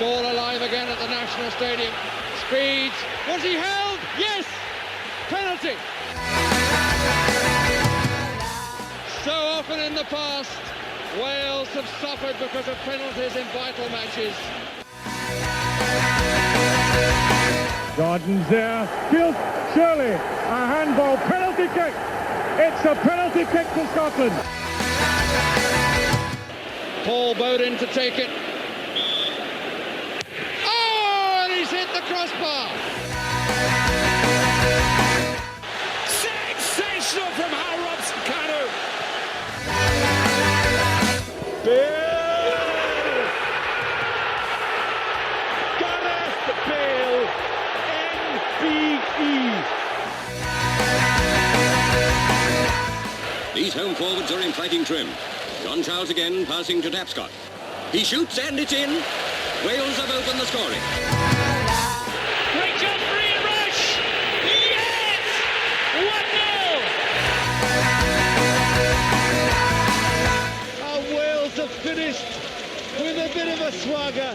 It's all alive again at the National Stadium. Speeds. Was he held? Yes! Penalty! So often in the past, Wales have suffered because of penalties in vital matches. Gordon's there. Field, surely a handball penalty kick. It's a penalty kick for Scotland. Paul Bowden to take it. Oh, and he's hit the crossbar. Sensational from Hal Robson-Kanu. Bill! Gareth Bale, NBE. These home forwards are in fighting trim. John Charles again passing to Tapscott. He shoots and it's in. Wales have opened the scoring. Great John Free rush! Yes! 1-0! And Wales have finished with a bit of a swagger.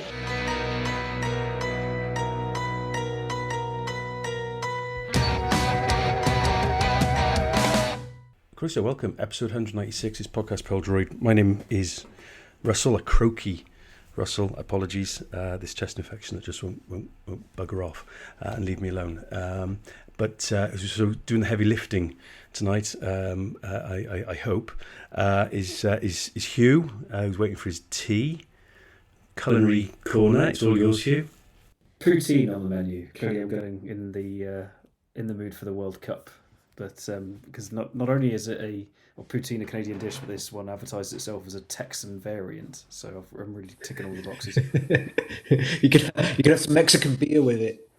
Christian, welcome. Episode 196 is Podcast Pêl-droed. My name is Russell, a croaky Russell. Apologies. This chest infection that just won't bugger off and leave me alone. But so doing the heavy lifting tonight, I hope, is Hugh, who's waiting for his tea. Culinary corner. It's all yours, Hugh. Poutine on the menu. Clearly, I'm getting in the mood for the World Cup. But because not only is it poutine a Canadian dish, but this one advertised itself as a Texan variant. So I'm really ticking all the boxes. you could have some Mexican beer with it.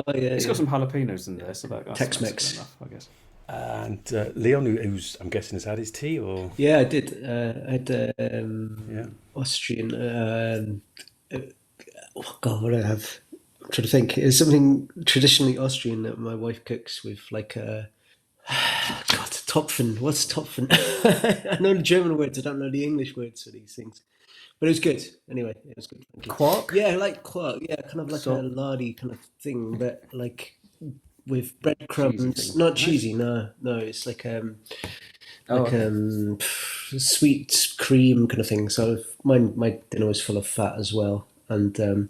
It's got some jalapenos in there, so that's Tex-Mex enough, I guess. And Leon, who's I'm guessing has had his tea, or yeah, I did. I had Austrian. Oh God, what do I have? I'm trying to think. It's something traditionally Austrian that my wife cooks with, like Topfen. What's Topfen? I know the German words. I don't know the English words for these things. But it was good. Anyway, it was good. Thank you. Quark? Yeah, like quark. Yeah, kind of like a lardy kind of thing, but like with breadcrumbs. Not cheesy. No. It's like sweet cream kind of thing. So my dinner was full of fat as well, and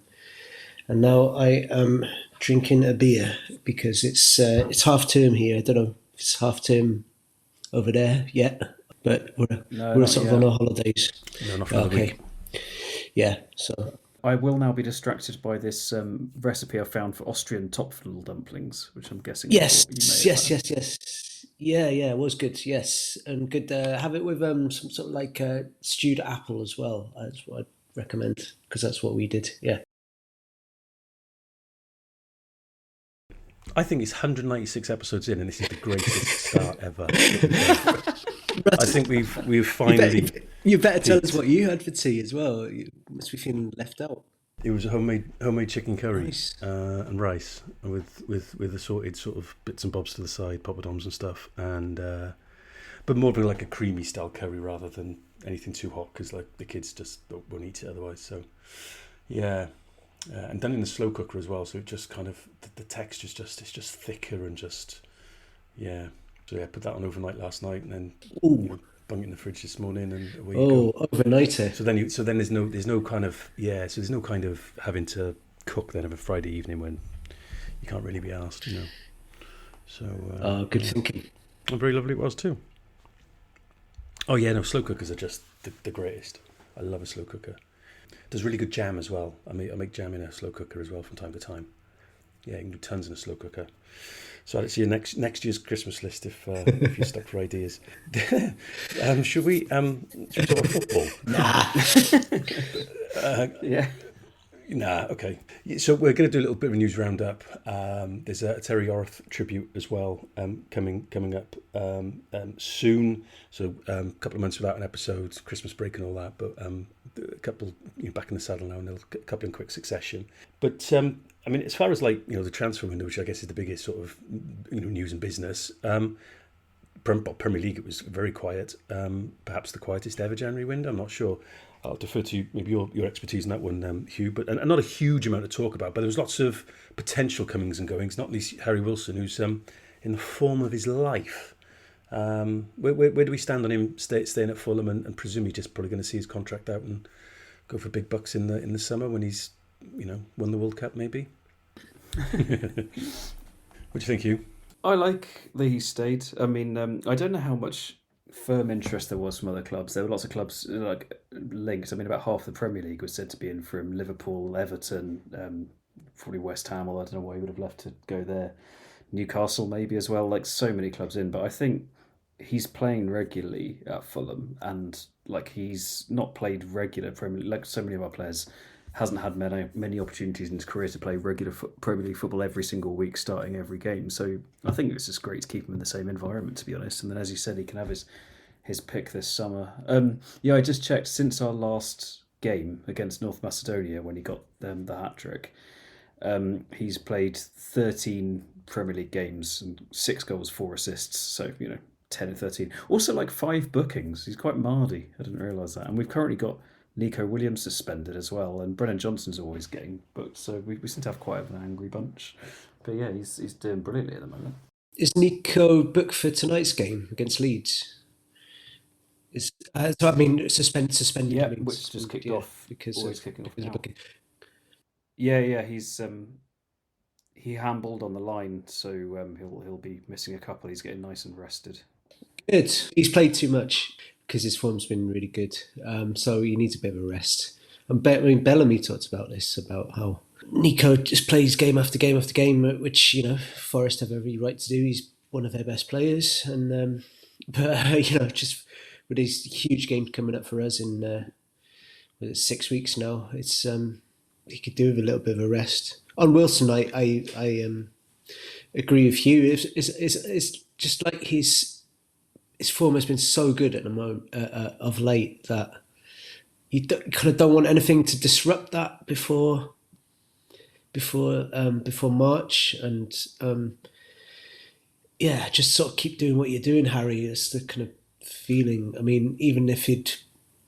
now I am drinking a beer because it's half term here. I don't know if it's half term over there yet, but we're sort of on our holidays. no, not for another week. Yeah, so I will now be distracted by this recipe I found for Austrian Topfel dumplings, which I'm guessing. yes. Yeah, It was good. Yes, and good. Have it with some sort of like stewed apple as well. That's what I'd recommend because that's what we did. Yeah. I think it's 196 episodes in, and this is the greatest start ever. I think we've finally. You better tell us what you had for tea as well. You must be feeling left out. It was a homemade chicken curry Nice. And rice with assorted sort of bits and bobs to the side, poppadoms and stuff, and but more of like a creamy style curry rather than anything too hot because like the kids just won't eat it otherwise. So yeah. And done in the slow cooker as well, so it just kind of the texture's just thicker and just So put that on overnight last night, and then bung it in the fridge this morning, and away you go. Overnighter. So then there's no kind of having to cook then of a Friday evening when you can't really be asked, you know. So good thinking. And very lovely it was too. Oh yeah, no, slow cookers are just the greatest. I love a slow cooker. Does really good jam as well. I make jam in a slow cooker as well from time to time. Yeah, you can do tons in a slow cooker. So that's your next year's Christmas list if you're stuck for ideas. Should we talk about football? Yeah. Nah, okay. So we're going to do a little bit of a news roundup. There's a Terry Orth tribute as well coming up soon. So a couple of months without an episode, Christmas break and all that. But a couple back in the saddle now, and a couple in quick succession. But I mean, as far as like the transfer window, which I guess is the biggest sort of news and business. Premier League, it was very quiet. Perhaps the quietest ever January window. I'm not sure. I'll defer to maybe your expertise in that one, Hugh. But and not a huge amount to talk about. But there was lots of potential comings and goings. Not least Harry Wilson, who's in the form of his life. Where do we stand on him staying at Fulham? And presume he's just probably going to see his contract out and go for big bucks in the summer when he's won the World Cup maybe. What do you think, Hugh? I like that he stayed. I mean, I don't know how much firm interest there was from other clubs. There were lots of clubs linked. I mean, about half the Premier League was said to be in from Liverpool, Everton, probably West Ham. Although I don't know why he would have left to go there. Newcastle maybe as well. So many clubs in. But I think he's playing regularly at Fulham, and he's not played regular Premier League like so many of our players. Hasn't had many opportunities in his career to play regular Premier League football every single week, starting every game. So I think it's just great to keep him in the same environment, to be honest. And then, as you said, he can have his pick this summer. I just checked since our last game against North Macedonia when he got the hat-trick. He's played 13 Premier League games and 6 goals, 4 assists. So, 10 and 13. Also, 5 bookings. He's quite mardy. I didn't realise that. And we've currently got Nico Williams suspended as well, and Brennan Johnson's always getting booked, so we seem to have quite an angry bunch. But yeah, he's doing brilliantly at the moment. Is Nico booked for tonight's game against Leeds? Suspended. Yeah, means, which just kicked off because always kicking off now. booking. Yeah, he's he handballed on the line, so he'll be missing a couple. He's getting nice and rested. Good. He's played too much because his form's been really good. So he needs a bit of a rest. And Bellamy talked about this, about how Nico just plays game after game after game, which, Forest have every right to do. He's one of their best players. And just with these huge games coming up for us in 6 weeks now, it's he could do with a little bit of a rest. On Wilson, I agree with you. It's just like his form has been so good at the moment of late that you kind of don't want anything to disrupt that before March, and just sort of keep doing what you're doing, Harry. It's the kind of feeling. I mean,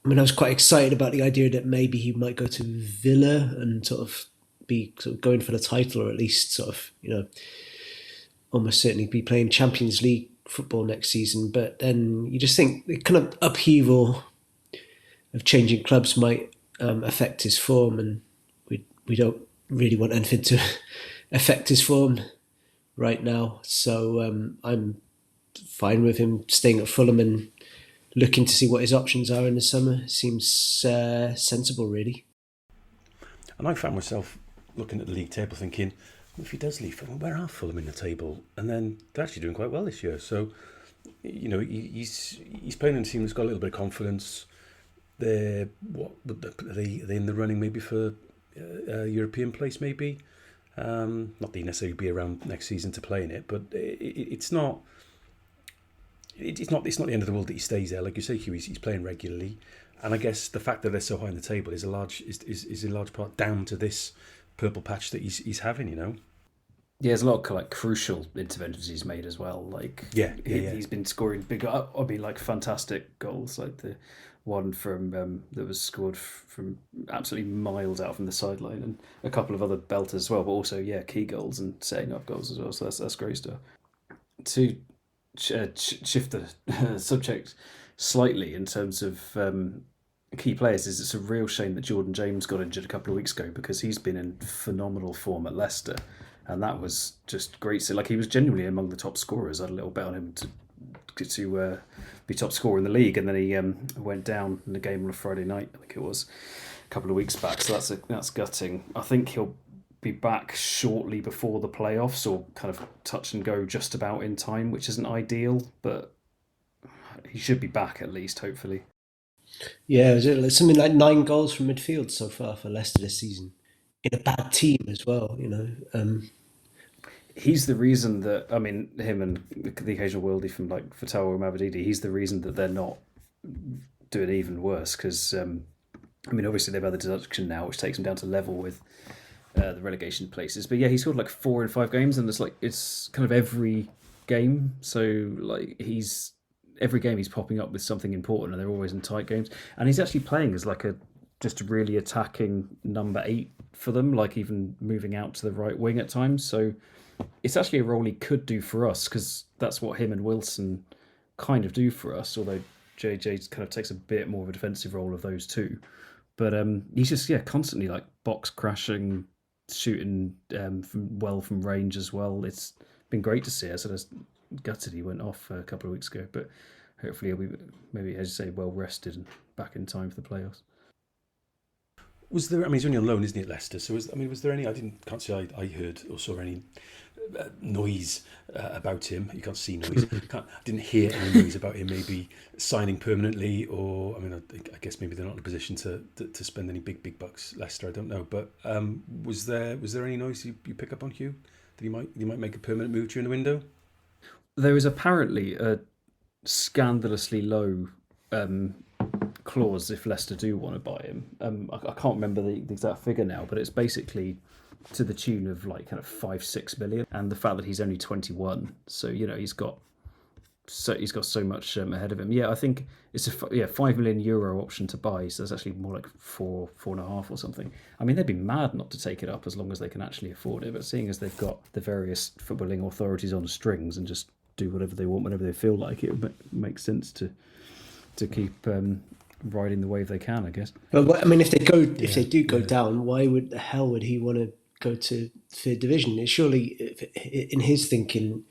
I was quite excited about the idea that maybe he might go to Villa and sort of be going for the title, or at least sort of almost certainly be playing Champions League football next season. But then you just think the kind of upheaval of changing clubs might affect his form, and we don't really want anything to affect his form right now. So I'm fine with him staying at Fulham and looking to see what his options are in the summer. Seems sensible, really. And I found myself looking at the league table thinking, if he does leave Fulham, where are Fulham in the table? And then they're actually doing quite well this year. So, he's playing in a team that's got a little bit of confidence. Are they in the running maybe for a European place maybe? Not that he necessarily be around next season to play in it, but it's not the end of the world that he stays there. Like you say, Hugh, he's playing regularly, and I guess the fact that they're so high in the table is a large part down to this purple patch that he's having. Yeah, there's a lot of crucial interventions he's made as well. He's been scoring big, fantastic goals, like the one from that was scored from absolutely miles out from the sideline, and a couple of other belters as well. But also, key goals and setting up goals as well. So that's great stuff. To shift the subject slightly in terms of key players, it's a real shame that Jordan James got injured a couple of weeks ago, because he's been in phenomenal form at Leicester, and that was just great. So he was genuinely among the top scorers. I had a little bet on him to be top scorer in the league, and then he went down in the game on a Friday night, I think it was, a couple of weeks back. So that's gutting. I think he'll be back shortly before the playoffs, or kind of touch and go just about in time, which isn't ideal, but he should be back at least, hopefully. Yeah, was it something like 9 goals from midfield so far for Leicester this season, in a bad team as well, He's the reason that, him and the occasional worldie from Fatah or Mavadidi, he's the reason that they're not doing even worse, because obviously they've had the deduction now, which takes them down to level with the relegation places. But yeah, he scored 4 in 5 games, and it's kind of every game, so like every game he's popping up with something important, and they're always in tight games. And he's actually playing as like just a really attacking number 8 for them, like even moving out to the right wing at times. So it's actually a role he could do for us, because that's what him and Wilson kind of do for us, although JJ kind of takes a bit more of a defensive role of those two. But he's just constantly like box crashing, shooting from range as well. It's been great to see. I sort of gutted he went off a couple of weeks ago, but hopefully he'll be, maybe as you say, well rested and back in time for the playoffs. Was there? I mean, he's only on loan, isn't he, at Leicester? So was there any? Can't say I heard or saw any noise about him. You can't see noise. I didn't hear any noise about him maybe signing permanently, or I mean, I guess maybe they're not in a position to spend any big bucks. Leicester, I don't know. But was there any noise you pick up on, Hugh, that he might make a permanent move during the window? There is apparently a scandalously low clause if Leicester do want to buy him. I can't remember the exact figure now, but it's basically to the tune of like kind of 5-6 million, and the fact that he's only 21, so he's got so much ahead of him. I think it's a €5 million option to buy, so it's actually more like 4.5 or something. I mean, they'd be mad not to take it up as long as they can actually afford it, but seeing as they've got the various footballing authorities on strings and just do whatever they want whenever they feel like it, would make sense to keep riding the wave they can, I guess. But I mean, if they do go down, why would the hell would he want to go to third division? It's surely, in his thinking,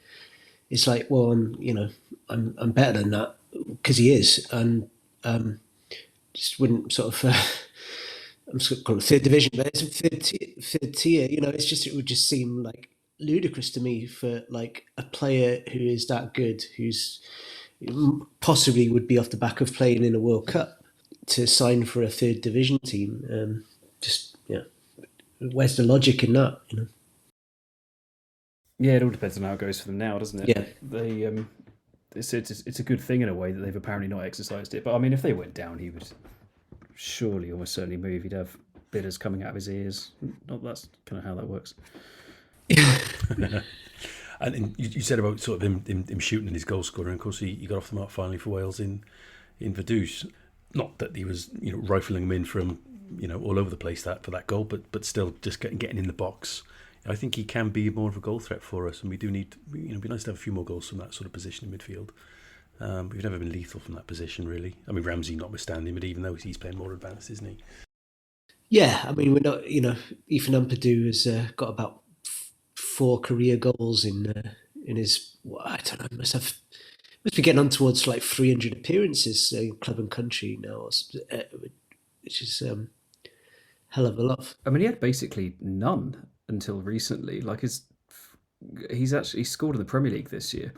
it's like, well, I'm better than that, because he is, and just wouldn't sort of. I'm just going to call it third division, but it's third tier. It would just seem like ludicrous to me for like a player who is that good, who's possibly would be off the back of playing in a World Cup, to sign for a third division team. Where's the logic in that? Yeah, it all depends on how it goes for them now, doesn't it? Yeah. They it's a good thing in a way that they've apparently not exercised it. But I mean, if they went down, he would surely, almost certainly move. He'd have bidders coming out of his ears. That's kind of how that works. And you said about sort of him shooting and his goal scoring. Of course, he got off the mark finally for Wales in Vaduz. Not that he was rifling him in from all over the place for that goal, but still just getting in the box. I think he can be more of a goal threat for us, and we do need. It'd be nice to have a few more goals from that sort of position in midfield. We've never been lethal from that position, really. I mean, Ramsey notwithstanding, but even though he's playing more advanced, isn't he? Yeah, I mean, we're not. Ethan Ampadu has got about 4 career goals in his. I don't know. Must be getting on towards like 300 appearances in club and country now, which is hell of a lot. I mean, he had basically none until recently. Like he scored in the Premier League this year,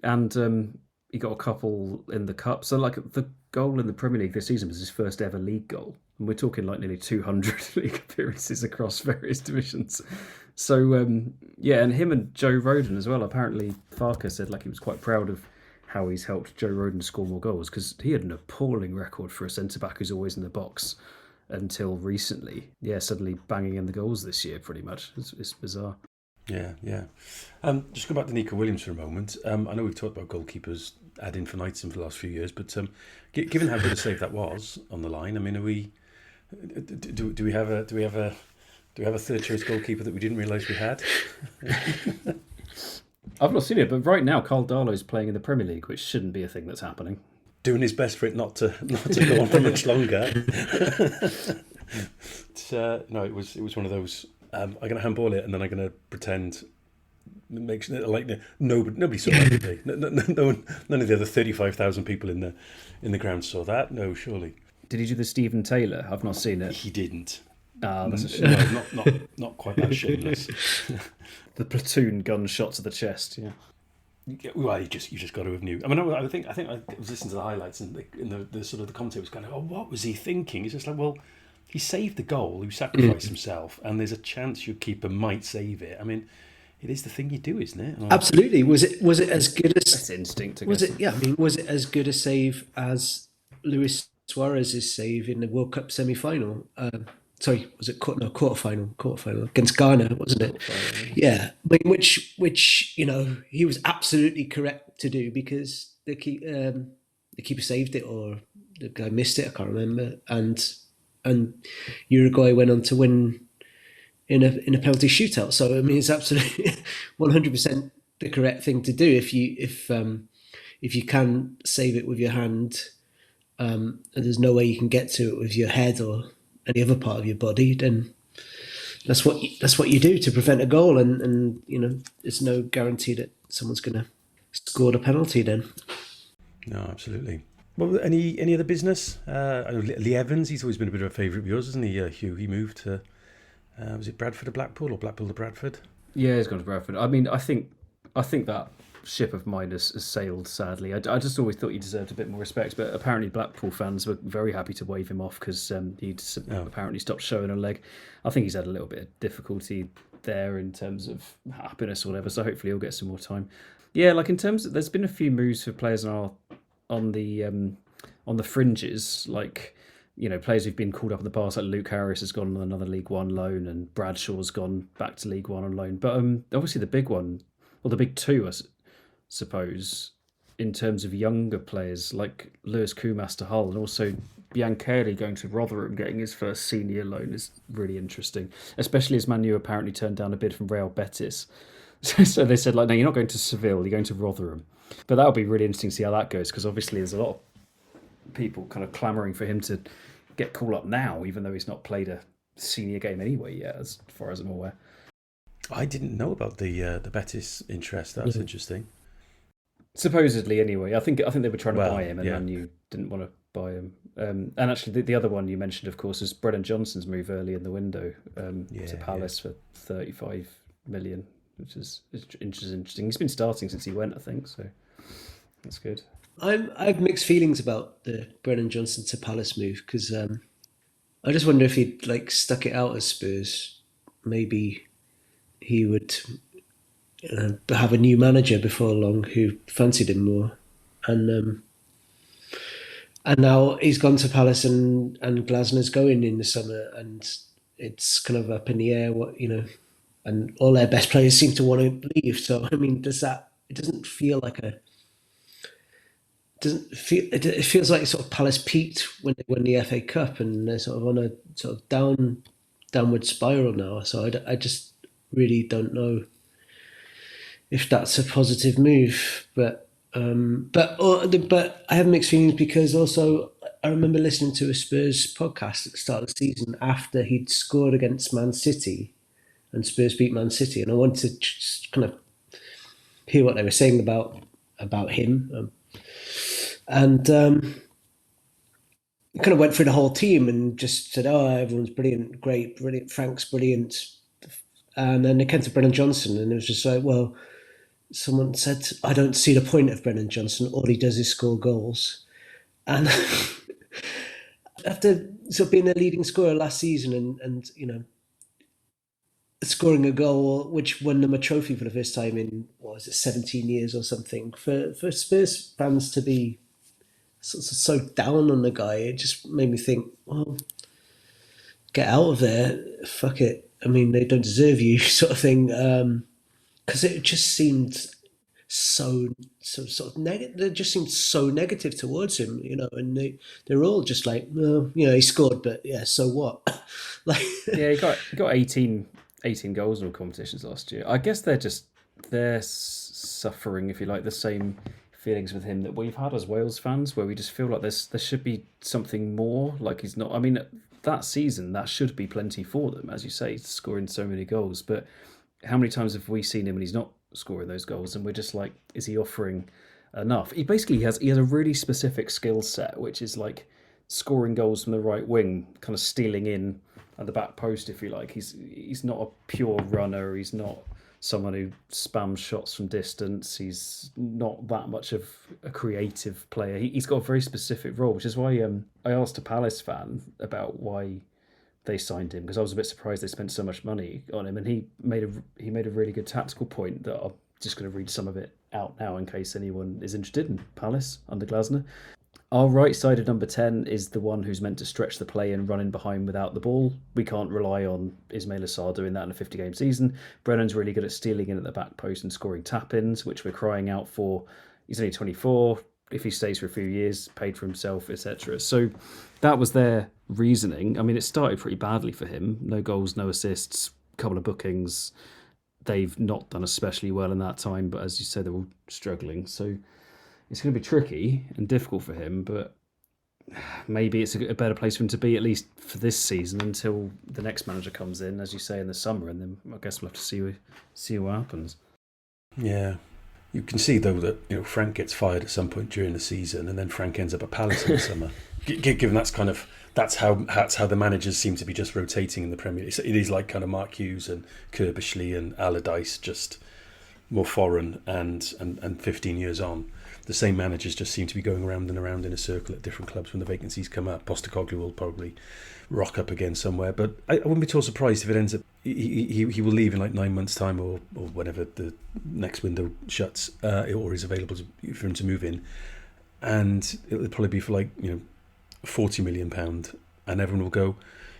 and he got a couple in the Cup. So like the goal in the Premier League this season was his first ever league goal, and we're talking like nearly 200 league appearances across various divisions. So and him and Joe Rodon as well. Apparently, Farker said like he was quite proud of how he's helped Joe Rodon score more goals, because he had an appalling record for a centre-back who's always in the box until recently. Suddenly banging in the goals this year, pretty much. It's bizarre. Yeah. Just go back to Nico Williams for a moment. I know we've talked about goalkeepers ad infinitum for the last few years, but given how good a save that was on the line, I mean, do we have a third choice goalkeeper that we didn't realise we had? I've not seen it, but right now Carl Darlow's playing in the Premier League, which shouldn't be a thing that's happening. Doing his best for it not to go on for much longer. No, it was one of those. I'm going to handball it, and then I'm going to pretend. Makes like nobody saw that, did they? None of the other 35,000 people in the ground saw that. No, surely. Did he do the Stephen Taylor? I've not seen it. He didn't. That's a shame. No, not quite that shameless. The platoon gunshot to the chest. Yeah. Well, you just got to have knew. I mean, I think I was listening to the highlights, and the sort of the commentator was kind of, what was he thinking? It's just like, well, he saved the goal, he sacrificed himself, and there's a chance your keeper might save it. I mean, it is the thing you do, isn't it? Absolutely. Was it as good as? That's instinct. Was it? Yeah. I mean, was it as good a save as Luis Suarez's save in the World Cup semi-final? sorry, was it quarterfinal against Ghana, wasn't it? Yeah, I mean, which he was absolutely correct to do because the keeper saved it or the guy missed it. I can't remember, and Uruguay went on to win in a penalty shootout. So I mean, it's absolutely 100% the correct thing to do if you can save it with your hand. And there's no way you can get to it with your head or any other part of your body, then that's what you do to prevent a goal. And it's no guarantee that someone's going to score the penalty then. No, absolutely. Well, any other business? I know Lee Evans, he's always been a bit of a favourite of yours, isn't he, Hugh? He moved to, was it Bradford to Blackpool or Blackpool to Bradford? Yeah, he's gone to Bradford. I mean, I think that ship of mine has sailed, sadly. I just always thought he deserved a bit more respect, but apparently Blackpool fans were very happy to wave him off because he'd apparently stopped showing a leg. I think he's had a little bit of difficulty there in terms of happiness or whatever, so hopefully he'll get some more time. Yeah, like in terms of, there's been a few moves for players on the fringes, like, players who've been called up in the past, like Luke Harris has gone on another League One loan and Bradshaw's gone back to League One on loan. But obviously the big one, or the big two, I suppose, in terms of younger players like Lewis Kumas to Hull and also Biancheri going to Rotherham, getting his first senior loan is really interesting, especially as Mae Huw apparently turned down a bid from Real Betis. So they said, like, no, you're not going to Seville, you're going to Rotherham. But that'll be really interesting to see how that goes, because obviously there's a lot of people kind of clamouring for him to get called up now, even though he's not played a senior game anyway yet, as far as I'm aware. I didn't know about the Betis interest. That's interesting. Supposedly, anyway. I think they were trying to buy him, and Man U didn't want to buy him. And actually, the other one you mentioned, of course, is Brennan Johnson's move early in the window to Palace for 35 million, which is interesting. He's been starting since he went, I think, so that's good. I've mixed feelings about the Brennan Johnson to Palace move because I just wonder if he'd stuck it out as Spurs, maybe he would have a new manager before long who fancied him more, and now he's gone to Palace and Glasner's going in the summer, and it's kind of up in the air and all their best players seem to want to leave. So I mean, it doesn't feel like it feels like sort of Palace peaked when they won the FA Cup, and they're sort of on a sort of downward spiral now. So I just really don't know if that's a positive move, but I have mixed feelings because also I remember listening to a Spurs podcast at the start of the season after he'd scored against Man City and Spurs beat Man City, and I wanted to just kind of hear what they were saying about him, and kind of went through the whole team and just said, "Oh, everyone's brilliant, great, brilliant. Frank's brilliant," and then they came to Brennan Johnson, and it was just like, well, someone said, "I don't see the point of Brennan Johnson. All he does is score goals," and after sort of being a leading scorer last season and scoring a goal which won them a trophy for the first time in 17 years or something, for Spurs fans to be so down on the guy, it just made me think, well, get out of there, fuck it. I mean, they don't deserve you, sort of thing. Because it just seemed so sort of negative. They just seemed so negative towards him, and they're all just like, well, he scored, but yeah, so what? Yeah, he got 18 goals in all competitions last year. I guess they're suffering, if you like, the same feelings with him that we've had as Wales fans, where we just feel like there should be something more. Like he's not. I mean, that season that should be plenty for them, as you say, scoring so many goals. But how many times have we seen him when he's not scoring those goals, and we're just like, is he offering enough? He has a really specific skill set, which is like scoring goals from the right wing, kind of stealing in at the back post, if you like. He's not a pure runner. He's not someone who spams shots from distance. He's not that much of a creative player. He's got a very specific role, which is why I asked a Palace fan about why they signed him, because I was a bit surprised they spent so much money on him, and he made a really good tactical point that I'm just going to read some of it out now in case anyone is interested in Palace under Glasner. Our right-sided number 10 is the one who's meant to stretch the play and run in behind without the ball. We can't rely on Ismail Assar doing that in a 50-game season. Brennan's really good at stealing in at the back post and scoring tap-ins, which we're crying out for. He's only 24. If he stays for a few years, paid for himself, etc. So that was their reasoning. I mean, it started pretty badly for him. No goals, no assists, couple of bookings. They've not done especially well in that time, but as you say, they're all struggling. So it's going to be tricky and difficult for him, but maybe it's a better place for him to be, at least for this season, until the next manager comes in, as you say, in the summer, and then I guess we'll have to see what happens. Yeah. You can see, though, that Frank gets fired at some point during the season, and then Frank ends up at Palace in the summer. Given that's how the managers seem to be just rotating in the Premier League. It is like kind of Mark Hughes and Kirbishley and Allardyce, just more foreign and 15 years on. The same managers just seem to be going around and around in a circle at different clubs when the vacancies come up. Postecoglou will probably rock up again somewhere, but I wouldn't be at all surprised if it ends up he will leave in like 9 months' time or whenever the next window shuts or is available for him to move in, and it'll probably be for like £40 million, and everyone will go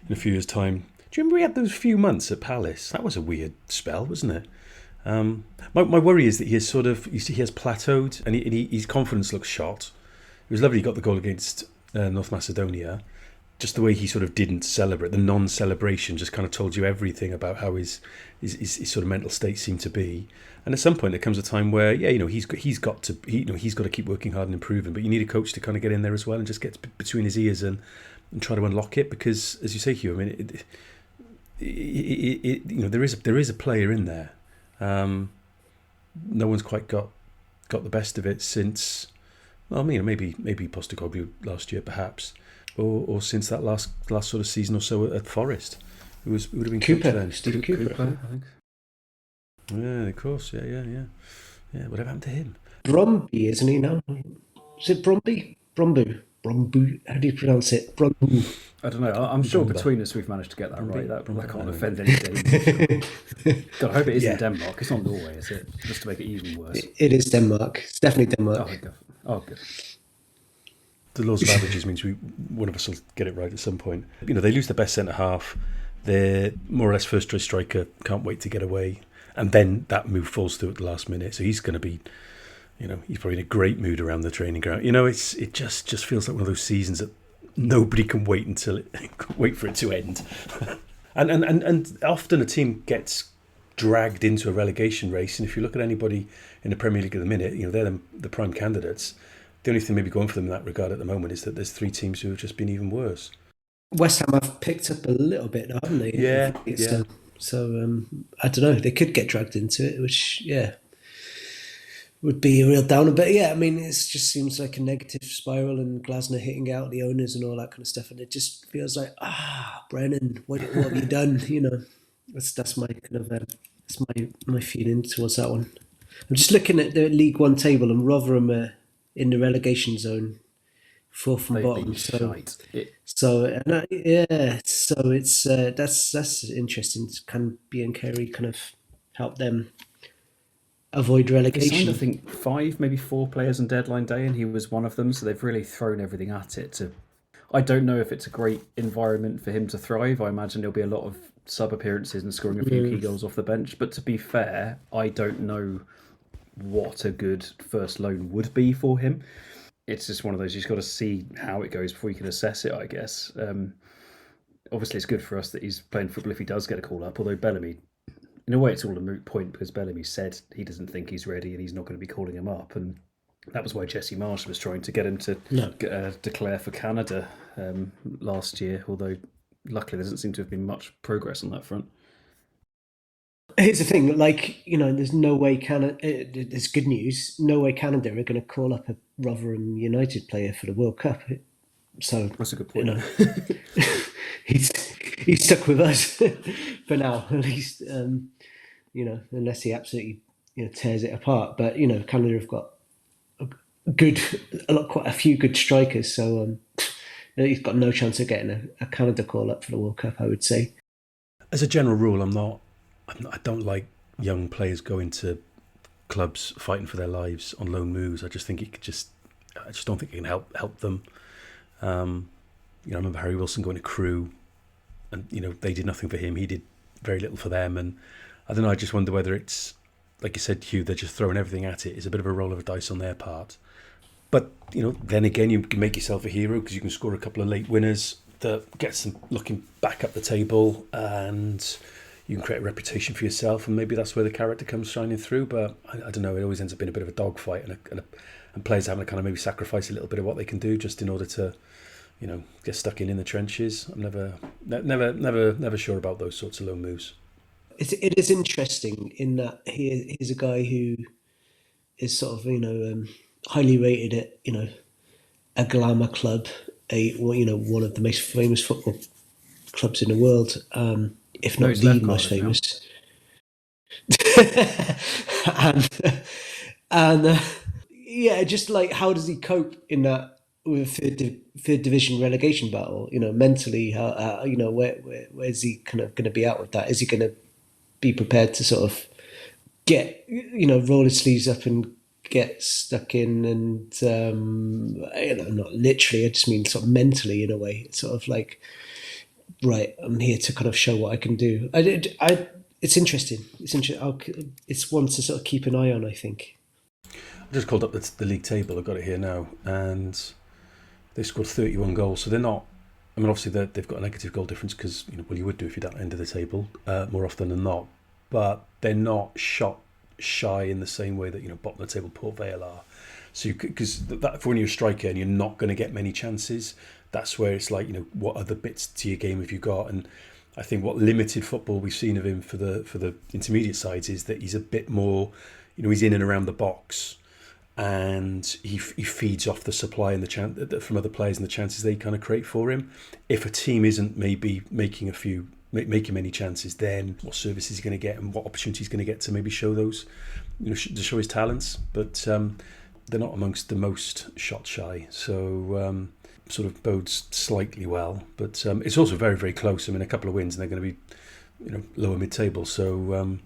in a few years' time, do you remember we had those few months at Palace? That was a weird spell, wasn't it? My worry is that he has plateaued, and his confidence looks shot. It was lovely he got the goal against North Macedonia. Just the way he sort of didn't celebrate, the non-celebration just kind of told you everything about how his sort of mental state seemed to be. And at some point there comes a time where he's got to keep working hard and improving, but you need a coach to kind of get in there as well and just get between his ears and try to unlock it, because as you say, Hugh, I mean there is a player in there. No one's quite got the best of it since, maybe Postecoglou last year perhaps, or since that last sort of season or so at Forest. It would have been Cooper, then. Stephen Cooper. I think. Yeah, of course. Yeah. Whatever happened to him? Bromby, isn't he now? Is it Bromby? Brombu. How do you pronounce it? Brombu. I don't know. I'm sure between us we've managed to get that right. That can't offend any Danes. God, I hope it isn't Denmark. It's not Norway, is it? Just to make it even worse. It is Denmark. It's definitely Denmark. Oh, good. The laws of averages means one of us will get it right at some point. They lose the best centre half. Their more or less first choice striker can't wait to get away, and then that move falls through at the last minute. So he's going to be, he's probably in a great mood around the training ground. It just feels like one of those seasons that nobody can wait for it to end. and often a team gets dragged into a relegation race, and if you look at anybody in the Premier League at the minute, they're the prime candidates. The only thing maybe going for them in that regard at the moment is that there's three teams who have just been even worse. West Ham have picked up a little bit, haven't they? Yeah. So I don't know. They could get dragged into it, which would be a real downer. But yeah, I mean, it just seems like a negative spiral, and Glasner hitting out the owners and all that kind of stuff, and it just feels like Brennan, what have you done? That's my kind of that's my feeling towards that one. I'm just looking at the League One table, and Rotherham are in the relegation zone, fourth from bottom. So it's that's interesting. Can Ian Carey kind of help them avoid relegation? He signed, I think, 5, maybe 4 players on deadline day, and he was one of them. So they've really thrown everything at it. I don't know if it's a great environment for him to thrive. I imagine there'll be a lot of sub appearances and scoring a few key goals off the bench. But to be fair, I don't know what a good first loan would be for him. It's just one of those, you've got to see how it goes before you can assess it, I guess. Obviously, it's good for us that he's playing football if he does get a call up, although Bellamy, in a way, it's all a moot point because Bellamy said he doesn't think he's ready and he's not going to be calling him up. And that was why Jesse Marsh was trying to get him to declare for Canada last year, although luckily there doesn't seem to have been much progress on that front. Here's the thing, there's no way Canada. There's good news. No way Canada are going to call up a Rotherham United player for the World Cup. So that's a good point. He's stuck with us for now, at least. Unless he absolutely tears it apart. But Canada have got quite a few good strikers. So he's got no chance of getting a Canada call up for the World Cup, I would say. As a general rule, I don't like young players going to clubs fighting for their lives on loan moves. I just think it could just I just don't think it can help them. I remember Harry Wilson going to Crewe, and they did nothing for him. He did very little for them, and I don't know. I just wonder whether it's, like you said, Hugh, they're just throwing everything at it. It's a bit of a roll of a dice on their part. But then again, you can make yourself a hero because you can score a couple of late winners that gets them looking back up the table, and you can create a reputation for yourself, and maybe that's where the character comes shining through. But I don't know. It always ends up being a bit of a dogfight, and players having to kind of maybe sacrifice a little bit of what they can do just in order to, get stuck in the trenches. I'm never sure about those sorts of lone moves. It is interesting in that he's a guy who is sort of highly rated at a glamour club, one of the most famous football clubs in the world, if not the most famous. and just like, how does he cope in that with third division relegation battle? Mentally, how where's he kind of going to be at with that? Is he going to be prepared to sort of get roll his sleeves up and get stuck in, and not literally, I just mean sort of mentally in a way. It's sort of like, right, I'm here to kind of show what I can do. It's interesting. It's one to sort of keep an eye on, I think. I just called up the league table. I've got it here now, and they scored 31 goals. So they're not. I mean, obviously they've got a negative goal difference because you would do if you're at the end of the table more often than not. But they're not shot shy in the same way that bottom of the table Port Vale are. So because for when you're a striker and you're not going to get many chances, that's where it's like, what other bits to your game have you got? And I think what limited football we've seen of him for the intermediate sides is that he's a bit more, he's in and around the box, and he feeds off the supply and the chance from other players and the chances they kind of create for him. If a team isn't maybe making many chances, then what service is he going to get and what opportunity he's going to get to maybe show those, to show his talents. But they're not amongst the most shot shy, so sort of bodes slightly well. But it's also very, very close. I mean, a couple of wins and they're going to be lower mid table. So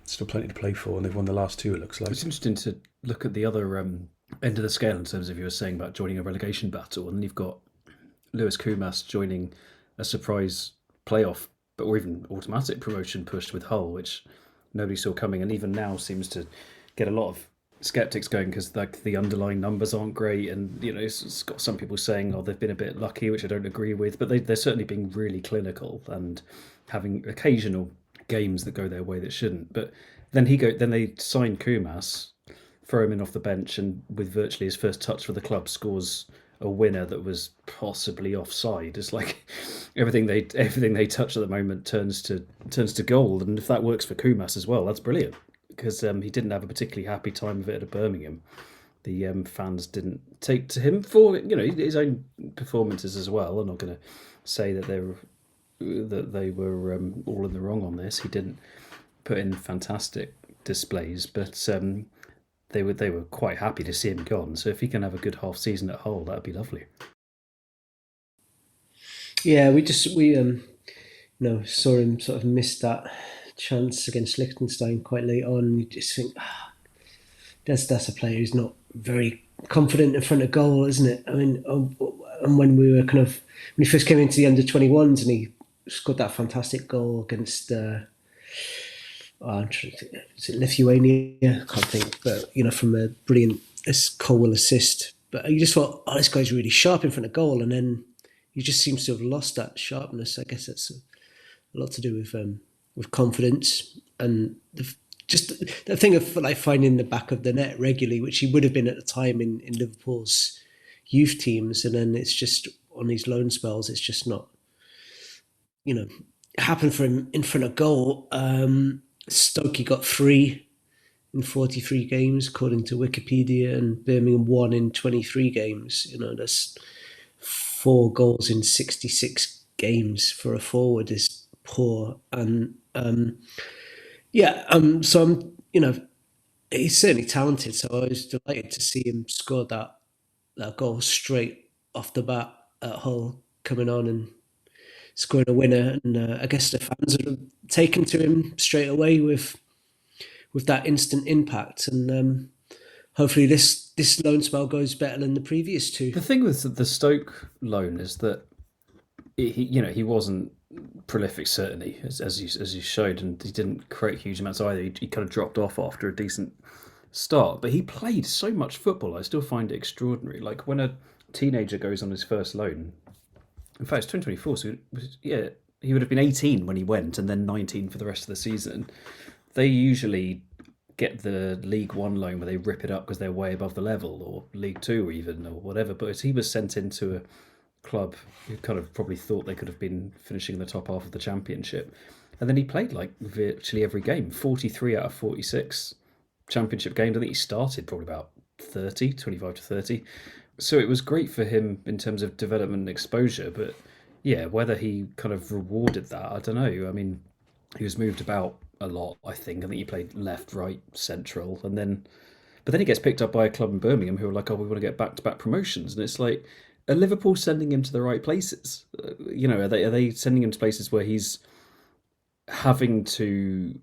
still plenty to play for, and they've won the last two, it looks like. It's interesting to look at the other end of the scale in terms of, you were saying about joining a relegation battle, and you've got Lewis Kumas joining a surprise playoff or even automatic promotion push with Hull, which nobody saw coming, and even now seems to get a lot of skeptics going because like the underlying numbers aren't great, and it's got some people saying they've been a bit lucky, which I don't agree with, but they're certainly being really clinical and having occasional games that go their way that shouldn't. But then they sign Kumas, throw him in off the bench, and with virtually his first touch for the club scores a winner that was possibly offside. It's like everything they touch at the moment turns to gold, and if that works for Kumas as well, that's brilliant, because he didn't have a particularly happy time of it at Birmingham. The fans didn't take to him for his own performances as well. I'm not going to say that they were all in the wrong on this. He didn't put in fantastic displays, but they were quite happy to see him gone. So if he can have a good half season at Hull, that'd be lovely. Yeah, we saw him sort of miss that chance against Liechtenstein quite late on. You just think, that's a player who's not very confident in front of goal, isn't it? I mean, and when he first came into the under-21s and he scored that fantastic goal against is it Lithuania? I can't think, but from a brilliant Colwell assist. But you just thought, this guy's really sharp in front of goal, and then he just seems to have lost that sharpness. I guess that's a lot to do with confidence and just the thing of like finding the back of the net regularly, which he would have been at the time in Liverpool's youth teams, and then it's just on these loan spells, it's just not happened for him in front of goal. Stoke, he got 3 in 43 games, according to Wikipedia, and Birmingham 1 in 23 games. That's 4 goals in 66 games for a forward is poor. And so I'm, he's certainly talented. So I was delighted to see him score that goal straight off the bat at Hull, coming on and scoring a winner. And I guess the fans are taken to him straight away with that instant impact. And hopefully this this loan spell goes better than the previous two. The thing with the Stoke loan is that he wasn't prolific, certainly, as you showed, and he didn't create huge amounts either. He kind of dropped off after a decent start, but he played so much football. I still find it extraordinary. Like when a teenager goes on his first loan, in fact, it's 2024, so he would have been 18 when he went, and then 19 for the rest of the season. They usually get the League One loan where they rip it up because they're way above the level, or League Two even, or whatever. But he was sent into a club who kind of probably thought they could have been finishing in the top half of the Championship. And then he played like virtually every game, 43 out of 46 Championship games. I think he started probably about 25 to 30. So it was great for him in terms of development and exposure. But yeah, whether he kind of rewarded that, I don't know. I mean, he was moved about a lot, I think. I think he played left, right, central. But then he gets picked up by a club in Birmingham who are like, oh, we want to get back-to-back promotions. And it's like, are Liverpool sending him to the right places? Are they sending him to places where he's having to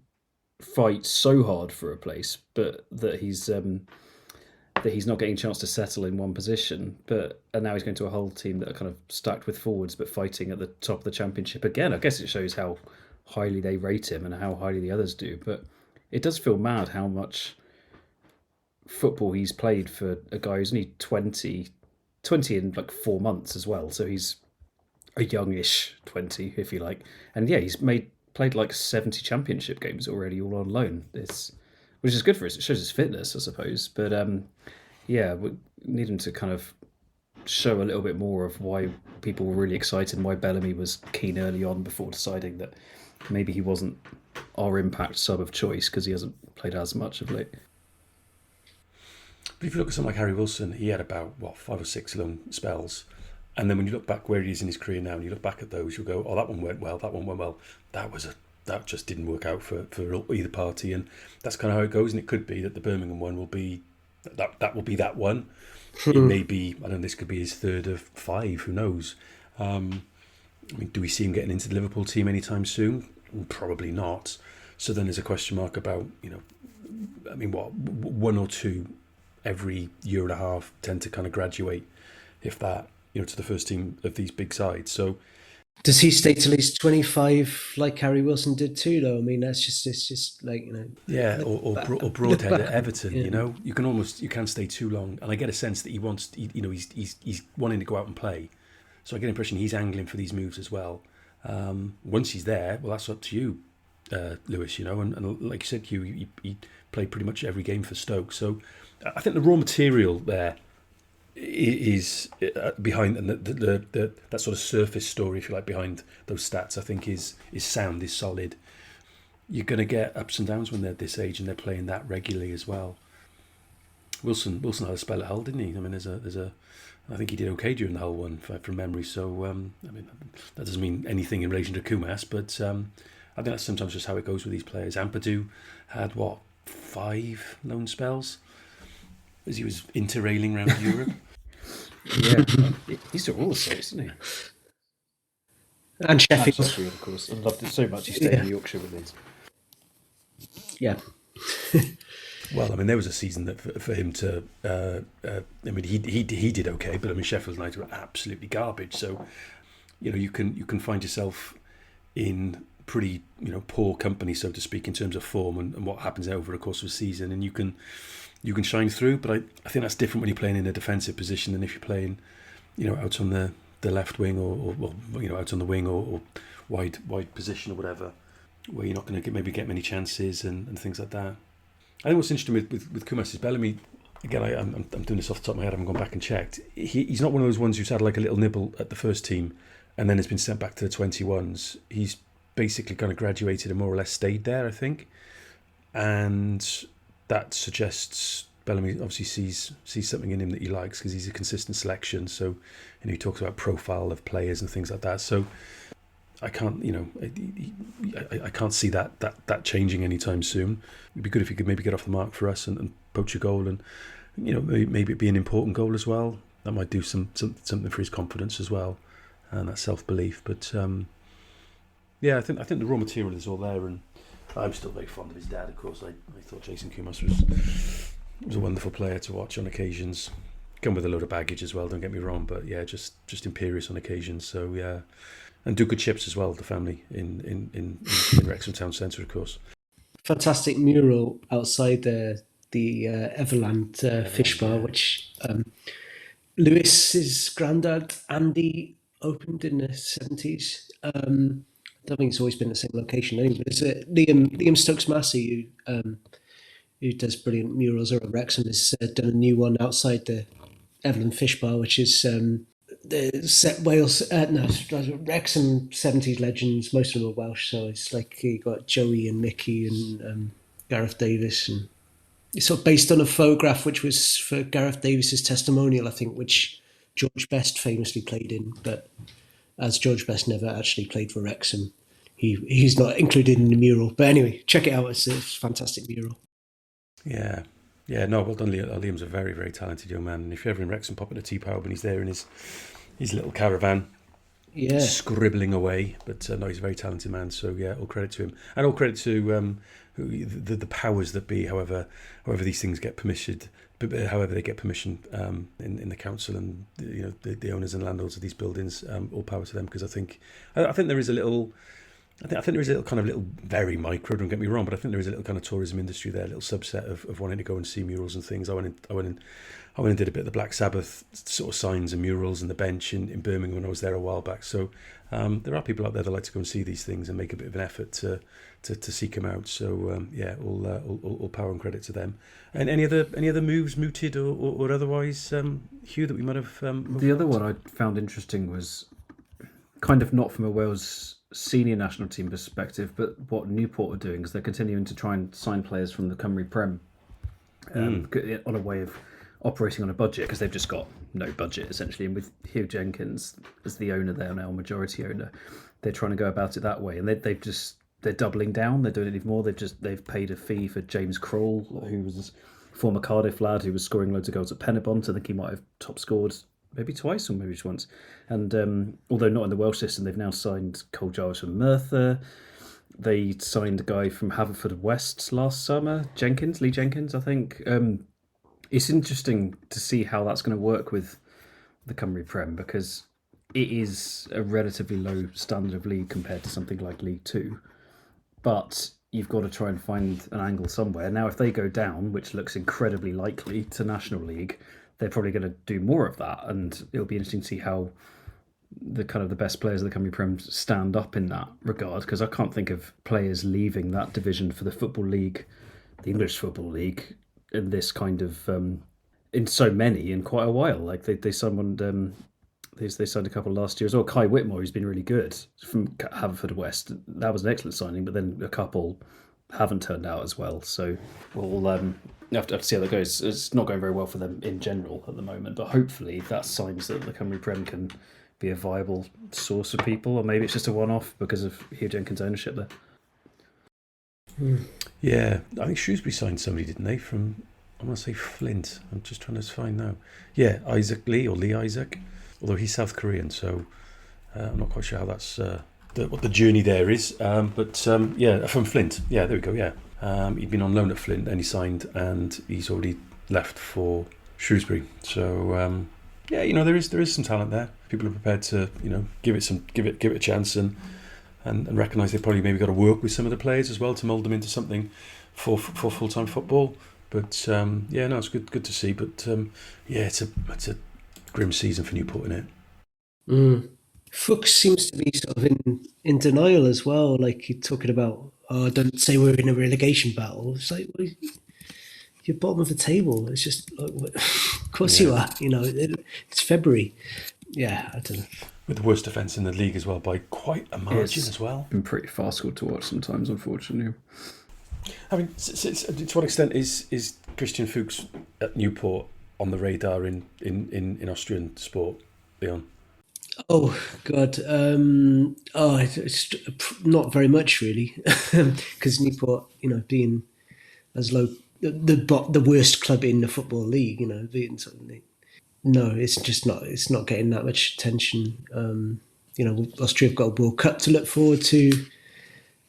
fight so hard for a place, but that he's not getting a chance to settle in one position? And now he's going to a whole team that are kind of stacked with forwards, but fighting at the top of the Championship again. I guess it shows how highly they rate him and how highly the others do. But it does feel mad how much football he's played for a guy who's only 20 in like 4 months as well. So he's a youngish 20, if you like. And yeah, he's played like 70 Championship games already, all on loan. Which is good for us. It shows his fitness, I suppose. But we need him to kind of show a little bit more of why people were really excited and why Bellamy was keen early on before deciding that maybe he wasn't our impact sub of choice because he hasn't played as much of late. But if you look at something like Harry Wilson, he had about, 5 or 6 loan spells. And then when you look back where he is in his career now, and you look back at those, you'll go, oh, that one went well, that one went well. That just didn't work out for either party. And that's kind of how it goes. And it could be that the Birmingham one will be, that will be that one. It may be, I don't know, this could be his third of 5, who knows. I mean, do we see him getting into the Liverpool team anytime soon? Probably not. So then there's a question mark about, one or two every year and a half tend to kind of graduate, if that, to the first team of these big sides. So does he stay till he's 25 like Harry Wilson did too, though? I mean, it's just like, Yeah, or Broadhead at Everton, yeah. You can stay too long. And I get a sense that he wants, he's wanting to go out and play. So I get the impression he's angling for these moves as well. Once he's there, well, that's up to you, Lewis, and like you said, he played pretty much every game for Stoke. So I think the raw material there is behind, and that sort of surface story, if you like, behind those stats, I think is sound, is solid. You're going to get ups and downs when they're this age and they're playing that regularly as well. Wilson had a spell at Hull, didn't he? I mean, I think he did okay during the Hull one from memory. So that doesn't mean anything in relation to Kumas, but I think that's sometimes just how it goes with these players. Ampadu had 5 loan spells as he was interrailing around Europe. Yeah, he's done all the sorts, isn't he? And Sheffield, of course. I loved it so much. He stayed in Yorkshire with us. Yeah. Well, I mean, there was a season that for him to. He did okay, but I mean, Sheffield United were absolutely garbage. So, you can find yourself in pretty poor company, so to speak, in terms of form and what happens over the course of a season, and you can shine through. But I think that's different when you're playing in a defensive position than if you're playing, out on the left wing or out on the wing or wide position or whatever, where you're not going to get many chances and things like that. I think what's interesting with Kumas is Bellamy. Again, I'm doing this off the top of my head. I haven't gone back and checked. He's not one of those ones who's had like a little nibble at the first team and then has been sent back to the 21s. He's basically kind of graduated and more or less stayed there, I think. And that suggests Bellamy obviously sees something in him that he likes because he's a consistent selection. So, he talks about profile of players and things like that. So I can't, I can't see that changing anytime soon. It'd be good if he could maybe get off the mark for us and poach a goal, and maybe it be an important goal as well. That might do something for his confidence as well, and that self-belief. But I think the raw material is all there, and I'm still very fond of his dad. Of course, I thought Jason Kumas was a wonderful player to watch on occasions. Come with a load of baggage as well, don't get me wrong, but yeah, just imperious on occasions. So yeah, and do good chips as well. The family in Wrexham town centre, of course. Fantastic mural outside the Everland fish bar, which Lewis's granddad Andy opened in the 70s. I don't think it's always been the same location anyway. But it's Liam Stokes-Massey who does brilliant murals around Wrexham has done a new one outside the Everland fish bar, which is the set Wrexham 70s legends. Most of them are Welsh, so it's like you got Joey and Mickey and Gareth Davis, and it's sort of based on a photograph which was for Gareth Davis's testimonial, I think, which George Best famously played in. But as George Best never actually played for Wrexham, he's not included in the mural. But anyway, check it out. It's a fantastic mural. Yeah. Yeah, no, well done, Liam's a very, very talented young man. And if you're ever in Wrexham, pop at the Tea Power when he's there in his little caravan, scribbling away. But no, he's a very talented man. So yeah, all credit to him, and all credit to the powers that be. However these things get permission, however they get permission in the council and the owners and landlords of these buildings. All power to them, because I think there is a little. I think there is a little very micro, don't get me wrong, but I think there is a little kind of tourism industry there, a little subset of wanting to go and see murals and things. I went and did a bit of the Black Sabbath sort of signs and murals and the bench in Birmingham when I was there a while back. So there are people out there that like to go and see these things and make a bit of an effort to seek them out. So all power and credit to them. And any other moves, mooted or otherwise, Hugh, that we might have. The other one I found interesting was kind of not from a Wales senior national team perspective, but what Newport are doing is they're continuing to try and sign players from the Cymru Prem on a way of operating on a budget, because they've just got no budget essentially. And with Hugh Jenkins as the owner there now, majority owner, they're trying to go about it that way, and they're doubling down. They're doing it even more. They've paid a fee for James Kroll, who was a former Cardiff lad who was scoring loads of goals at Penybont. I think he might have top scored maybe twice or maybe just once. And although not in the Welsh system, they've now signed Cole Jarvis from Merthyr. They signed a guy from Haverfordwest last summer, Lee Jenkins, I think. It's interesting to see how that's going to work with the Cymru Prem, because it is a relatively low standard of league compared to something like League Two. But you've got to try and find an angle somewhere. Now, if they go down, which looks incredibly likely, to National League, they're probably going to do more of that, and it'll be interesting to see how the best players of the Cymru Prem stand up in that regard, because I can't think of players leaving that division for the Football League, the English Football League, in this kind of in so many in quite a while. Like they signed they signed a couple last year as well. Kai Whitmore, who's been really good from Haverfordwest, that was an excellent signing, but then a couple haven't turned out as well. So we'll have to see how that goes. It's not going very well for them in general at the moment, but hopefully that signs that the Cymru Prem can be a viable source of people, or maybe it's just a one-off because of Hugh Jenkins' ownership there. Yeah, I think Shrewsbury signed somebody, didn't they, from, I want to say Flint. I'm just trying to find now. Yeah, Isaac Lee, or Lee Isaac, although he's South Korean, so I'm not quite sure how that's what the journey there is. But from Flint. Yeah, there we go, yeah. He'd been on loan at Flint, and he signed, and he's already left for Shrewsbury. So there is some talent there. People are prepared to give it a chance and recognise they've probably maybe got to work with some of the players as well to mould them into something for full-time football. But it's good to see. But it's a grim season for Newport, isn't it? Fuchs seems to be sort of in denial as well. Like you're talking about, don't say we're in a relegation battle. It's like, well, you're bottom of the table. It's just like, of course you are. It's February. Yeah, I don't know. With the worst defence in the league as well, by quite a margin as well. Been pretty fast scored to watch sometimes, unfortunately. I mean, to what extent is Christian Fuchs at Newport on the radar in Austrian sport, Leon? Oh God! It's not very much really, because Newport, being as low, the worst club in the football league, being something. No, it's just not. It's not getting that much attention. Austria have got a World Cup to look forward to.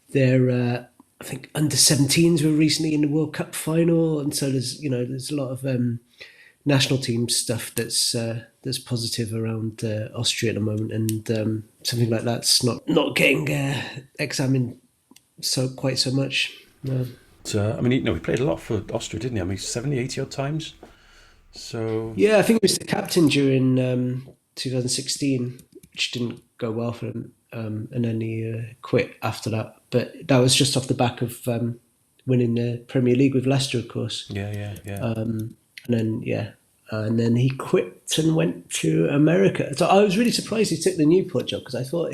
They're I think under 17s were recently in the World Cup final, and so there's a lot of national team stuff that's positive around Austria at the moment, and something like that's not getting examined quite so much. No. I mean, he played a lot for Austria, didn't he? I mean, 70, 80 odd times. So yeah, I think he was the captain during 2016, which didn't go well for him, and then he quit after that. But that was just off the back of winning the Premier League with Leicester, of course. Yeah. And then he quit and went to America. So I was really surprised he took the Newport job, because I thought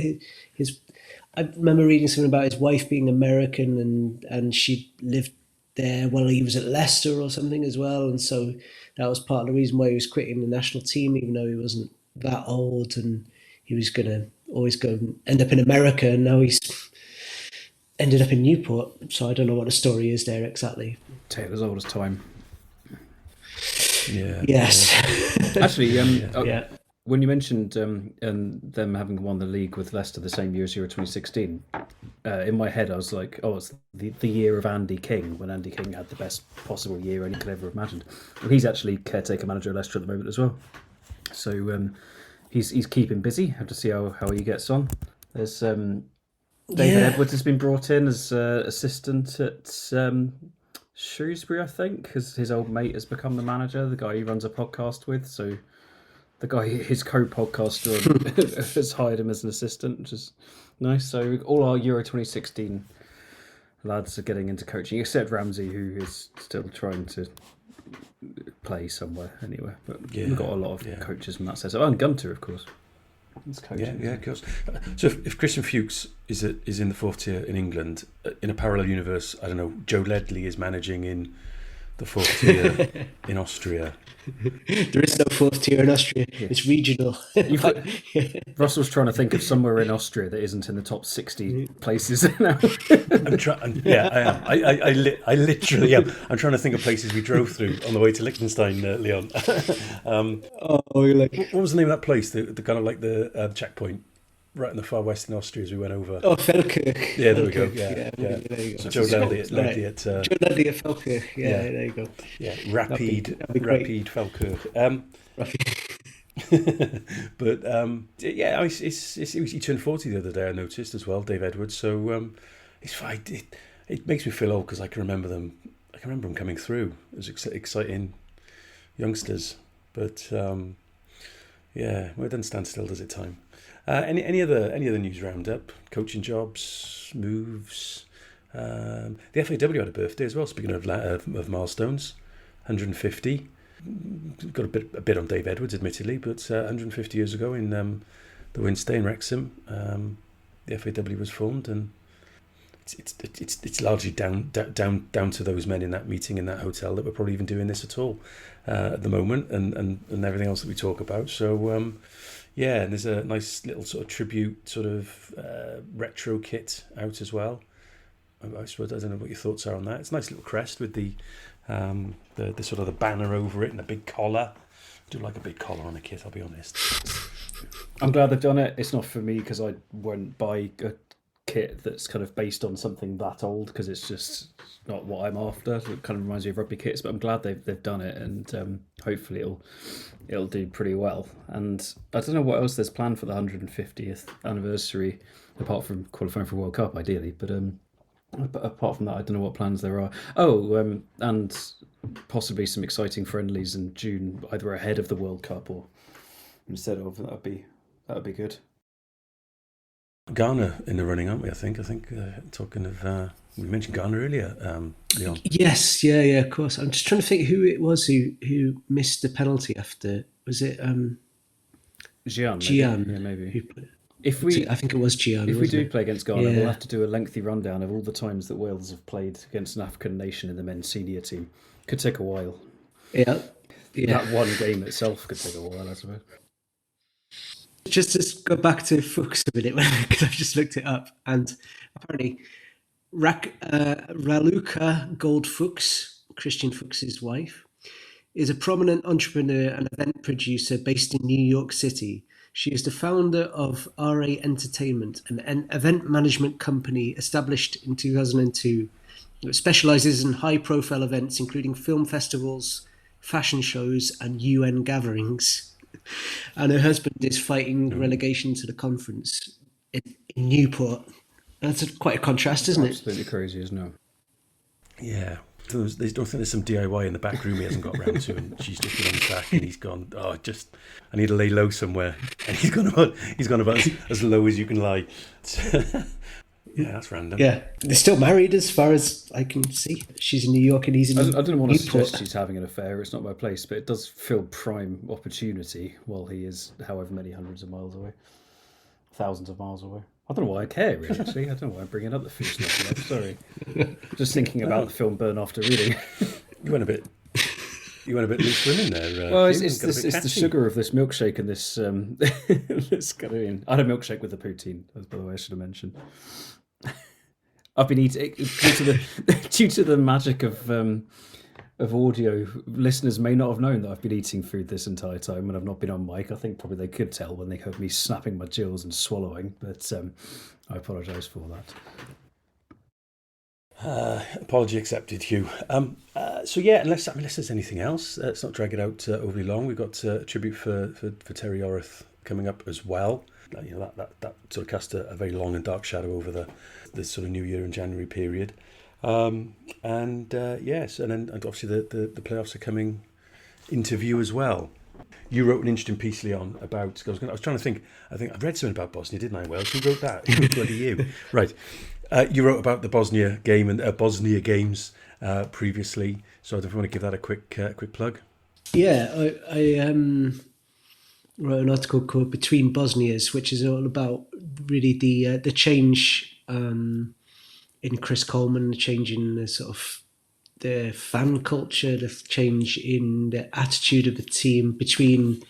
I remember reading something about his wife being American and she lived there while he was at Leicester or something as well. And so that was part of the reason why he was quitting the national team, even though he wasn't that old, and he was going to always go and end up in America. And now he's ended up in Newport. So I don't know what the story is there exactly. Tale as old as time. Yeah. Yes. Actually, when you mentioned and them having won the league with Leicester the same year as Euro 2016, in my head I was like, oh, it's the year of Andy King, when Andy King had the best possible year any could ever have imagined. Well, he's actually caretaker manager of Leicester at the moment as well. So he's keeping busy. Have to see how he gets on. There's David Edwards has been brought in as assistant at Shrewsbury, I think, because his old mate has become the manager, the guy he runs a podcast with. So the guy, his co-podcaster, has hired him as an assistant, which is nice. So all our Euro 2016 lads are getting into coaching, except Ramsey, who is still trying to play somewhere anyway. But we've got a lot of coaches from that sense. Oh, and Gunter, of course. Yeah, of course. So if Christian Fuchs is in the fourth tier in England, in a parallel universe, I don't know, Joe Ledley is managing in the fourth tier in Austria. There is no fourth tier in Austria. Yeah. It's regional. Russell's trying to think of somewhere in Austria that isn't in the top 60 places now. I literally am. I'm trying to think of places we drove through on the way to Liechtenstein, Leon. What was the name of that place? The kind of like the checkpoint right in the far west in Austria as we went over. Oh, Feldkirch. Yeah, there we go. Yeah. There you go. So Joe Ledley at Joe Ledley at Feldkirch. Yeah, there you go. Yeah, Rapid Feldkirch. But he turned 40 the other day, I noticed as well, Dave Edwards. So it's fine. It makes me feel old because I can remember them coming through as exciting youngsters. But well, it doesn't stand still, does it, time? Any other news roundup? Coaching jobs, moves. The FAW had a birthday as well. Speaking of milestones, 150. Got a bit on Dave Edwards, admittedly, but 150 years ago in the Winstay in Wrexham, the FAW was formed, and it's largely down to those men in that meeting in that hotel that were probably even doing this at all at the moment, and everything else that we talk about. So. Yeah, and there's a nice little sort of tribute sort of retro kit out as well. I suppose I don't know what your thoughts are on that. It's a nice little crest with the sort of the banner over it and a big collar. I do like a big collar on a kit, I'll be honest. I'm glad they've done it. It's not for me because I won't buy a kit that's kind of based on something that old, because it's just not what I'm after. It kind of reminds me of rugby kits, but I'm glad they've done it, and hopefully it'll do pretty well. And I don't know what else there's planned for the 150th anniversary, apart from qualifying for World Cup, ideally. But apart from that, I don't know what plans there are. And possibly some exciting friendlies in June, either ahead of the World Cup or instead of. That'd be good. Ghana in the running, aren't we? I think talking of we mentioned Ghana earlier, Leon. Yes, yeah, of course. I'm just trying to think who it was who missed the penalty after. Was it Gian? Gian, yeah, maybe. I think it was Gian. If we do play against Ghana, yeah, we'll have to do a lengthy rundown of all the times that Wales have played against an African nation in the men's senior team. Could take a while. Yeah. That one game itself could take a while, I suppose. Just to go back to Fuchs a minute, because I've just looked it up, and apparently Raluca Gold Fuchs, Christian Fuchs's wife, is a prominent entrepreneur and event producer based in New York City. She is the founder of RA Entertainment, an event management company established in 2002 It specialises in high-profile events, including film festivals, fashion shows, and UN gatherings. And her husband is fighting relegation to the conference in Newport. That's quite a contrast, isn't it? Absolutely crazy, isn't it? Yeah. They don't think there's some DIY in the back room he hasn't got round to, and she's just been on his back, and he's gone, I need to lay low somewhere, and he's gone about as low as you can lie. Yeah, that's random. Yeah, they're still married as far as I can see. She's in New York and he's in I don't want to Newport. suggest he's having an affair. It's not my place, but it does feel prime opportunity while he is however many hundreds of miles away, thousands of miles away. I don't know why I care, really, actually. I don't know why I'm bringing up the food snuffing up. Sorry. Just thinking about the film Burn after reading. You went a bit loose women there. Well, it's the sugar of this milkshake and this this kind of. I had a milkshake with the poutine, by the way, I should have mentioned. I've been eating due to the magic of audio. Listeners may not have known that I've been eating food this entire time when I've not been on mic. I think probably they could tell when they heard me snapping my jewels and swallowing, but I apologise for that. Apology accepted, Hugh. So yeah, unless there's anything else, let's not drag it out overly long. We've got a tribute for Terry Oreth coming up as well. That sort of cast a very long and dark shadow over the sort of New Year and January period. Yes, and then obviously the playoffs are coming into view as well. You wrote an interesting piece, Leon, about. I was trying to think. I think I've read something about Bosnia, didn't I? Wales. Who wrote that? Who bloody you? Right. You wrote about the Bosnia game and Bosnia games previously. So I don't want to give that a quick plug. Yeah, I wrote an article called "Between Bosnias," which is all about really the change in Chris Coleman, the change in the sort of the fan culture, the change in the attitude of the team between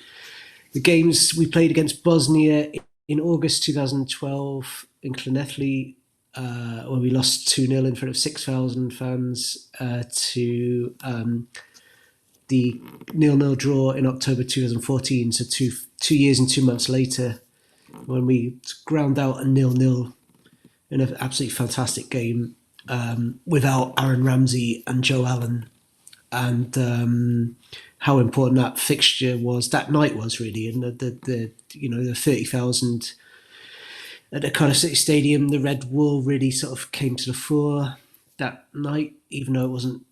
the games we played against Bosnia in August 2012 in Llannerch, when we lost 2-0 in front of 6,000 fans, to the 0-0 draw in October 2014. So two years and 2 months later, when we ground out a 0-0 in an absolutely fantastic game without Aaron Ramsey and Joe Allen, and how important that fixture was, that night was really, and the 30,000 at the Cardiff City Stadium, the red wool really sort of came to the fore that night, even though it wasn't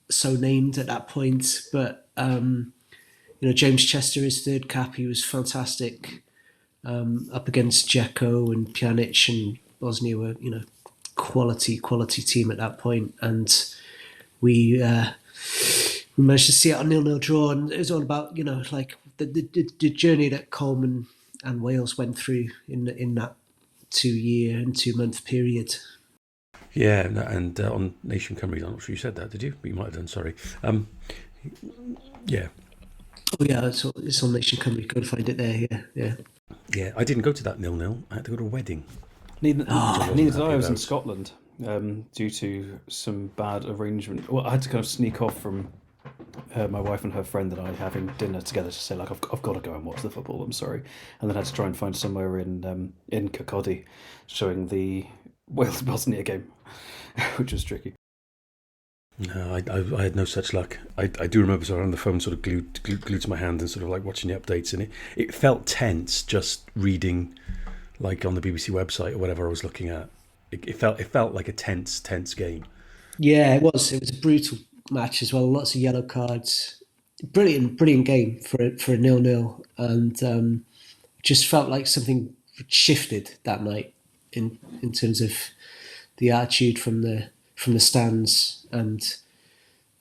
so named at that point. But James Chester, his third cap, he was fantastic up against Dzeko and Pjanic, and Bosnia were quality team at that point, and we managed to see it on 0-0 draw, and it was all about the journey that Coleman and Wales went through in that 2 year and 2 month period. Yeah, and on Nation Cymru, I'm not sure you said that, did you? But you might have done, sorry. Yeah. Oh yeah, it's on Nation Cymru, you can find it there, yeah. Yeah, I didn't go to that 0-0, I had to go to a wedding. Neither did I. I was in Scotland due to some bad arrangement. Well, I had to kind of sneak off from my wife and her friend and I having dinner together to say, like, I've got to go and watch the football, I'm sorry. And then had to try and find somewhere in Credyd showing the Wales-Bosnia game, which was tricky. No, I had no such luck. I do remember sort of on the phone sort of glued to my hand and sort of like watching the updates, and it felt tense just reading like on the BBC website or whatever I was looking at. It felt like a tense game. Yeah, it was a brutal match as well. Lots of yellow cards. Brilliant game for a 0-0, and just felt like something shifted that night in terms of the attitude from the stands and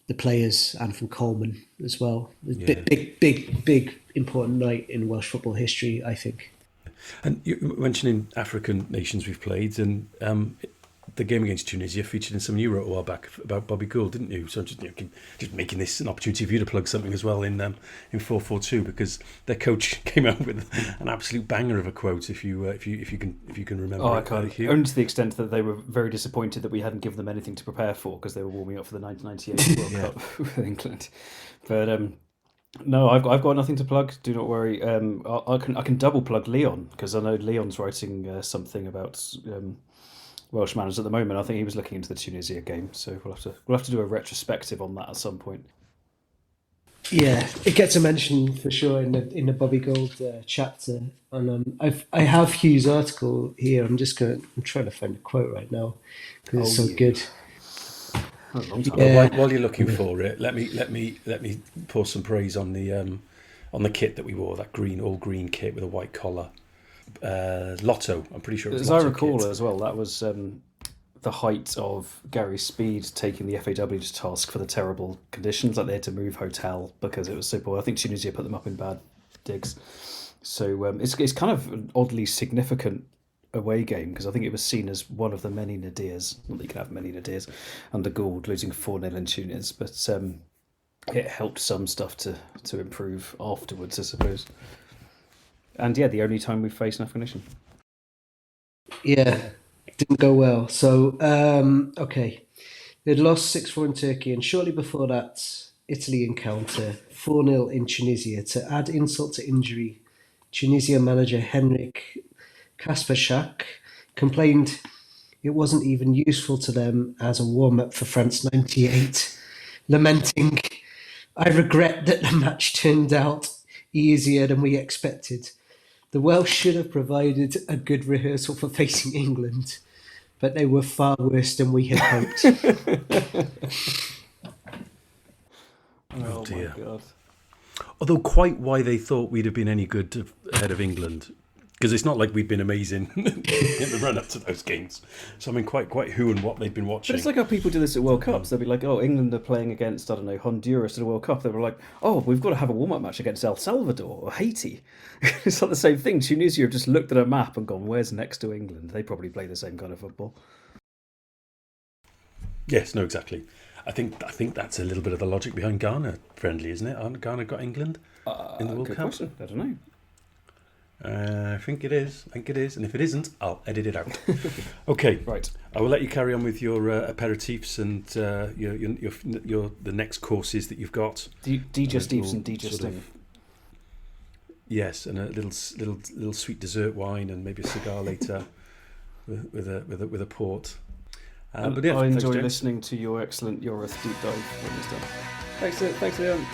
the players, and from Coleman as well. Yeah. Big important night in Welsh football history, I think. And you mentioning African nations we've played, and the game against Tunisia featured in something you wrote a while back about Bobby Gould, didn't you? So I'm just making this an opportunity for you to plug something as well in 442, because their coach came out with an absolute banger of a quote. If you can remember. Oh, I can't. Only to the extent that they were very disappointed that we hadn't given them anything to prepare for, because they were warming up for the 1998 World Cup with England. But no, I've got nothing to plug. Do not worry. I can double plug Leon, because I know Leon's writing something about Welsh managers at the moment. I think he was looking into the Tunisia game, so we'll have to do a retrospective on that at some point. Yeah, it gets a mention for sure in the Bobby Gold chapter, and I have Hugh's article here. I'm trying to find a quote right now because it's so good. A long time. Yeah. While you're looking for it, let me pour some praise on the kit that we wore, that all green kit with a white collar. Lotto, I'm pretty sure it was As Lotto I recall kit. as well, that was the height of Gary Speed taking the FAW to task for the terrible conditions. Like they had to move hotel because it was so poor. I think Tunisia put them up in bad digs. So it's kind of an oddly significant away game because I think it was seen as one of the many nadirs. Not that you can have many nadirs under Gould losing 4-0 in Tunis, but it helped some stuff to improve afterwards, I suppose. And yeah, the only time we've faced an Afghanistan. Yeah, didn't go well. So, okay. They'd lost 6-4 in Turkey, and shortly before that, Italy encounter 4-0 in Tunisia. To add insult to injury, Tunisia manager Henrik Kasperschak complained it wasn't even useful to them as a warm-up for France 98, lamenting, "I regret that the match turned out easier than we expected. The Welsh should have provided a good rehearsal for facing England, but they were far worse than we had hoped." Oh dear. My God. Although quite why they thought we'd have been any good ahead of England, because it's not like we've been amazing in the run up to those games. So I mean, quite who and what they've been watching. But it's like how people do this at World Cups. They'll be like, "Oh, England are playing against, I don't know, Honduras at a World Cup." They were like, "Oh, we've got to have a warm-up match against El Salvador or Haiti." It's not the same thing. Tunisia have just looked at a map and gone, "Where's next to England?" They probably play the same kind of football. Yes, no, exactly. I think that's a little bit of the logic behind Ghana friendly, isn't it? Hasn't Ghana got England in the World Good Cup? question. I don't know. I think it is. And if it isn't, I'll edit it out. Okay, Right. I will let you carry on with your aperitifs and your the next courses that you've got. Digestives and digesting. Yes, and a little sweet dessert wine and maybe a cigar later with a port. But yeah, I thanks, enjoy James. listening to your excellent Euroth deep dive when it's done. Thanks, Leon.